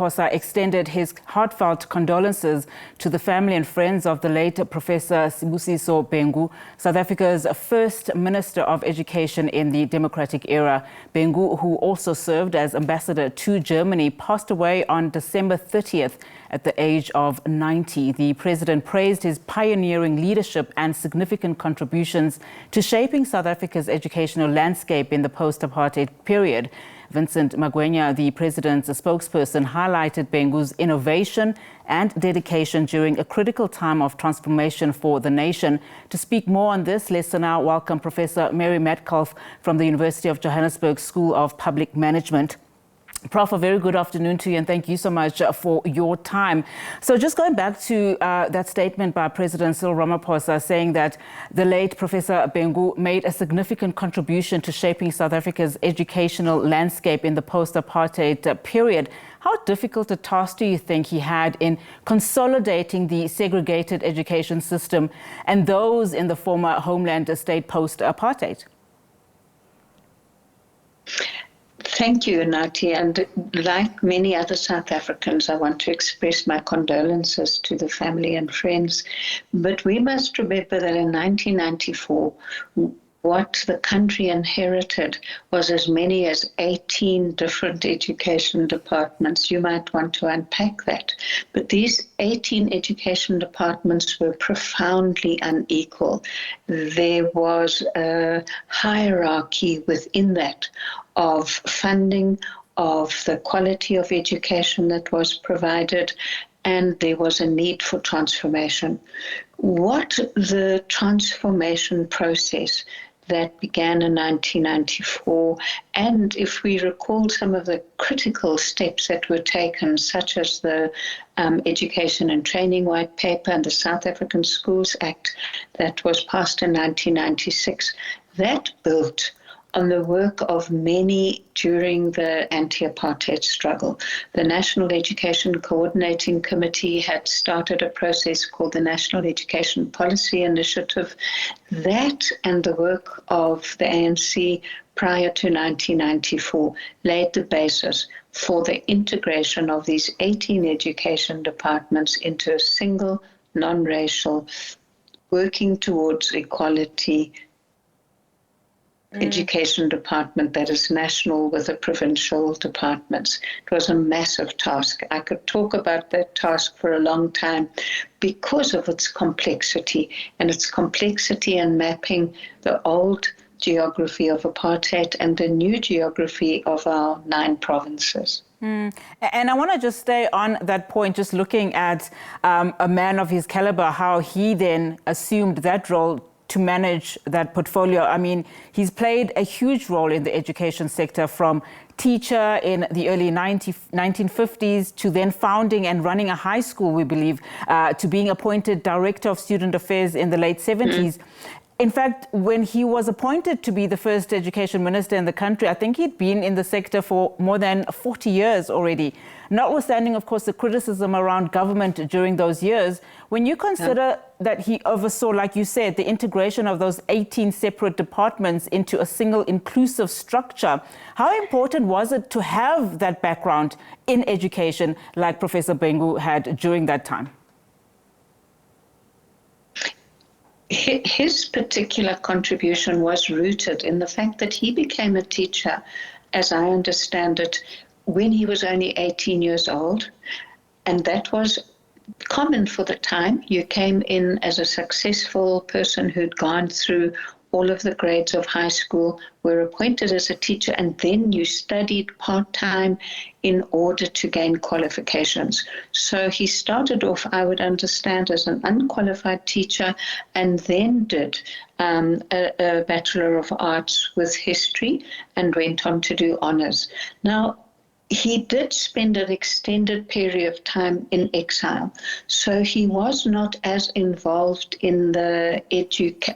Ramaphosa extended his heartfelt condolences to the family and friends of the late Professor Sibusiso Bengu, South Africa's first Minister of Education in the democratic era. Bengu, who also served as ambassador to Germany, passed away on December 30th at the age of 90. The president praised his pioneering leadership and significant contributions to shaping South Africa's educational landscape in the post-apartheid period. Vincent Magwenya, the president's spokesperson, highlighted Bengu's innovation and dedication during a critical time of transformation for the nation. To speak more on this, let's now welcome Professor Mary Metcalfe from the University of Johannesburg School of Public Management. Prof, a very good afternoon to you, and thank you so much for your time. So just going back to that statement by President Cyril Ramaphosa saying that the late Professor Bengu made a significant contribution to shaping South Africa's educational landscape in the post-apartheid period. How difficult a task do you think he had in consolidating the segregated education system and those in the former homeland state post-apartheid? Thank you, Nati. And like many other South Africans, I want to express my condolences to the family and friends. But we must remember that in 1994, what the country inherited was as many as 18 different education departments. You might want to unpack that. But these 18 education departments were profoundly unequal. There was a hierarchy within that of funding, of the quality of education that was provided, and there was a need for transformation. What the transformation process that began in 1994, and if we recall some of the critical steps that were taken, such as the Education and Training White Paper and the South African Schools Act that was passed in 1996, that built on the work of many during the anti-apartheid struggle. The National Education Coordinating Committee had started a process called the National Education Policy Initiative. That and the work of the ANC prior to 1994 laid the basis for the integration of these 18 education departments into a single, non-racial, working towards equality education department that is national with the provincial departments. It was a massive task. I could talk about that task for a long time because of its complexity, and its complexity in mapping the old geography of apartheid and the new geography of our 9 provinces. And I want to just stay on that point, just looking at a man of his caliber, how he then assumed that role to manage that portfolio. I mean, he's played a huge role in the education sector, from teacher in the early 1950s to then founding and running a high school, we believe, to being appointed Director of Student Affairs in the late 70s. In fact, when he was appointed to be the first education minister in the country, I think he'd been in the sector for more than 40 years already. Notwithstanding, of course, the criticism around government during those years, when you consider that he oversaw, like you said, the integration of those 18 separate departments into a single inclusive structure, how important was it to have that background in education like Professor Bengu had during that time? His particular contribution was rooted in the fact that he became a teacher, as I understand it, when he was only 18 years old. And that was common for the time. You came in as a successful person who'd gone through all of the grades of high school, were appointed as a teacher, and then you studied part-time in order to gain qualifications. So he started off, I would understand, as an unqualified teacher, and then did a Bachelor of Arts with history and went on to do honors. Now, he did spend an extended period of time in exile, so he was not as involved in the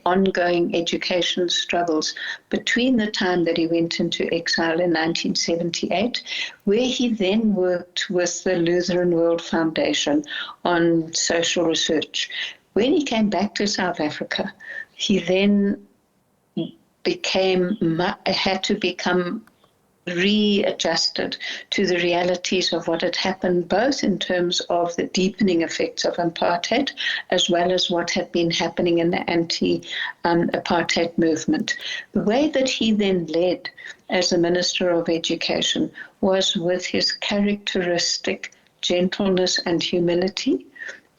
ongoing education struggles between the time that he went into exile in 1978, where he then worked with the Lutheran World Foundation on social research. When he came back to South Africa, he then had to become readjusted to the realities of what had happened, both in terms of the deepening effects of apartheid, as well as what had been happening in the anti-apartheid movement. The way that he then led as the Minister of Education was with his characteristic gentleness and humility,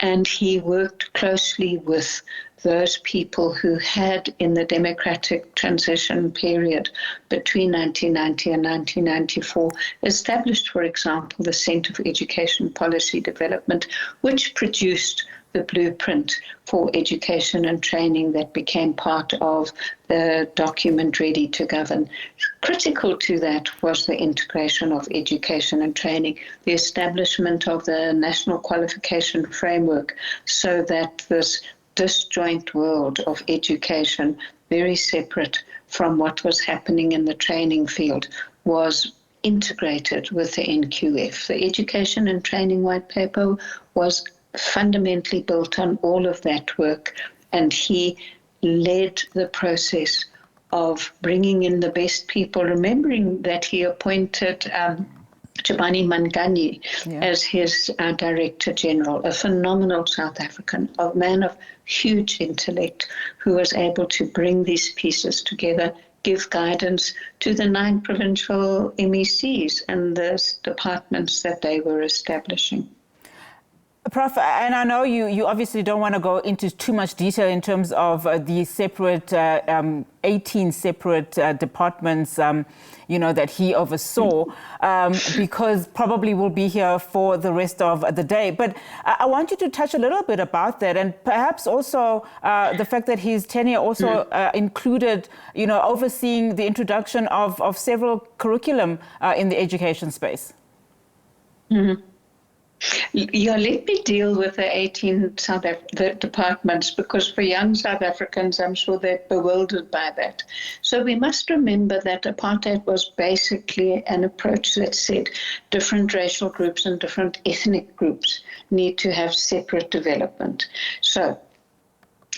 and he worked closely with those people who had, in the democratic transition period between 1990 and 1994, established, for example, the Centre for Education Policy Development, which produced the blueprint for education and training that became part of the document Ready to Govern. Critical to that was the integration of education and training, the establishment of the National Qualification Framework, so that this disjoint world of education, very separate from what was happening in the training field, was integrated with the NQF. The Education and Training White Paper was fundamentally built on all of that work, and he led the process of bringing in the best people, remembering that he appointed Jabani Manganyi as his Director General, a phenomenal South African, a man of huge intellect, who was able to bring these pieces together, give guidance to the 9 provincial MECs and the departments that they were establishing. Prof, and I know you obviously don't want to go into too much detail in terms of the separate 18 separate departments, that he oversaw, because probably we'll be here for the rest of the day. But I want you to touch a little bit about that, and perhaps also the fact that his tenure also included, overseeing the introduction of several curriculum in the education space. Mm-hmm. Yeah, let me deal with the 18 the departments, because for young South Africans, I'm sure they're bewildered by that. So we must remember that apartheid was basically an approach that said different racial groups and different ethnic groups need to have separate development. So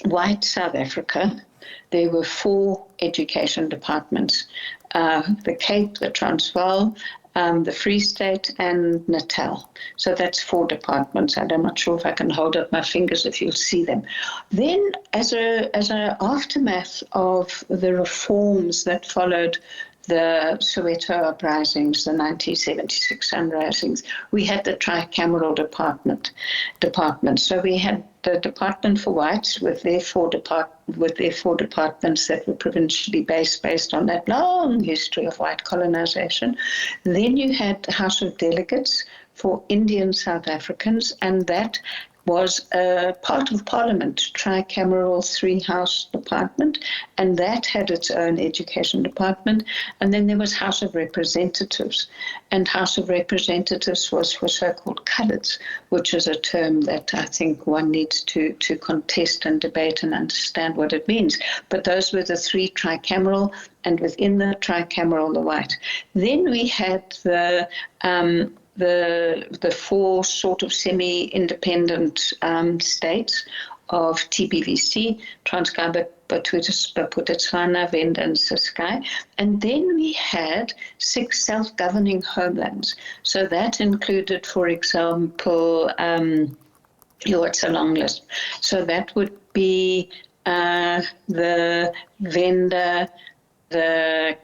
white South Africa, there were 4 education departments, the Cape, the Transvaal, the Free State, and Natal. So that's 4 departments, and I'm not sure if I can hold up my fingers if you'll see them. Then, as an aftermath of the reforms that followed the Soweto uprisings, the 1976 uprisings, we had the tricameral department. So we had the Department for Whites with their 4 departments that were provincially based on that long history of white colonization. Then you had the House of Delegates for Indian South Africans, and that was a part of Parliament, tricameral 3-house department, and that had its own education department. And then there was House of Representatives, and House of Representatives was for so-called coloureds, which is a term that I think one needs to contest and debate and understand what it means. But those were the 3 tricameral, and within the tricameral, the white. Then we had the 4 sort of semi-independent states of TBVC, Transkei, Botswana, Venda, and Ciskei. And then we had 6 self-governing homelands. So that included, for example, it's a long list. So that would be the Venda, the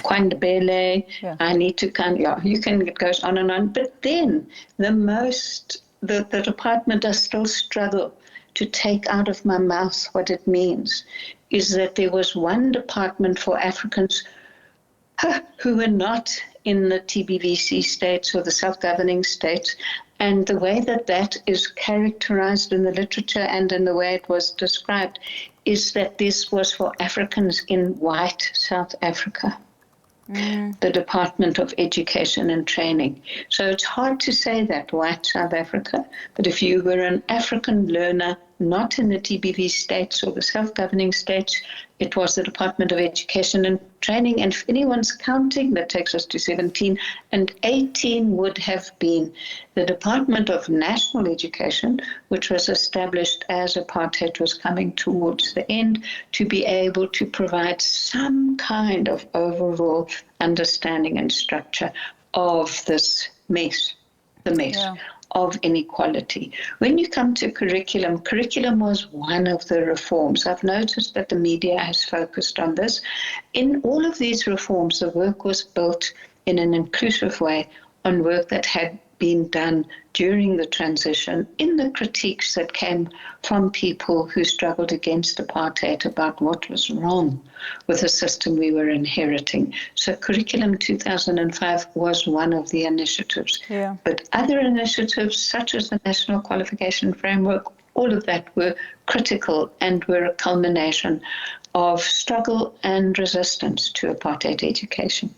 Kwandebele, I need to it goes on and on. But then the department I still struggle to take out of my mouth what it means, is that there was one department for Africans who were not in the TBVC states or the self-governing states. And the way that is characterized in the literature and in the way it was described is that this was for Africans in white South Africa, the Department of Education and Training. So it's hard to say that, white South Africa, but if you were an African learner, not in the TBV states or the self-governing states, it was the Department of Education and Training. And if anyone's counting, that takes us to 17, and 18 would have been the Department of National Education, which was established as apartheid was coming towards the end, to be able to provide some kind of overall understanding and structure of this mess, the mess of inequality. When you come to curriculum was one of the reforms. I've noticed that the media has focused on this. In all of these reforms, the work was built in an inclusive way on work that had been done during the transition, in the critiques that came from people who struggled against apartheid about what was wrong with the system we were inheriting. So Curriculum 2005 was one of the initiatives. But other initiatives, such as the National Qualification Framework, all of that were critical and were a culmination of struggle and resistance to apartheid education.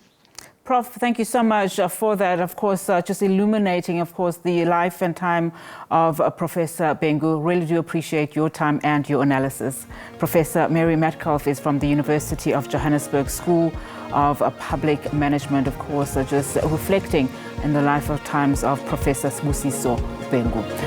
Prof, thank you so much for that. Of course, just illuminating, of course, the life and time of Professor Bengu. Really do appreciate your time and your analysis. Professor Mary Metcalfe is from the University of Johannesburg School of Public Management, of course, just reflecting in the life of times of Professor Sibusiso Bengu.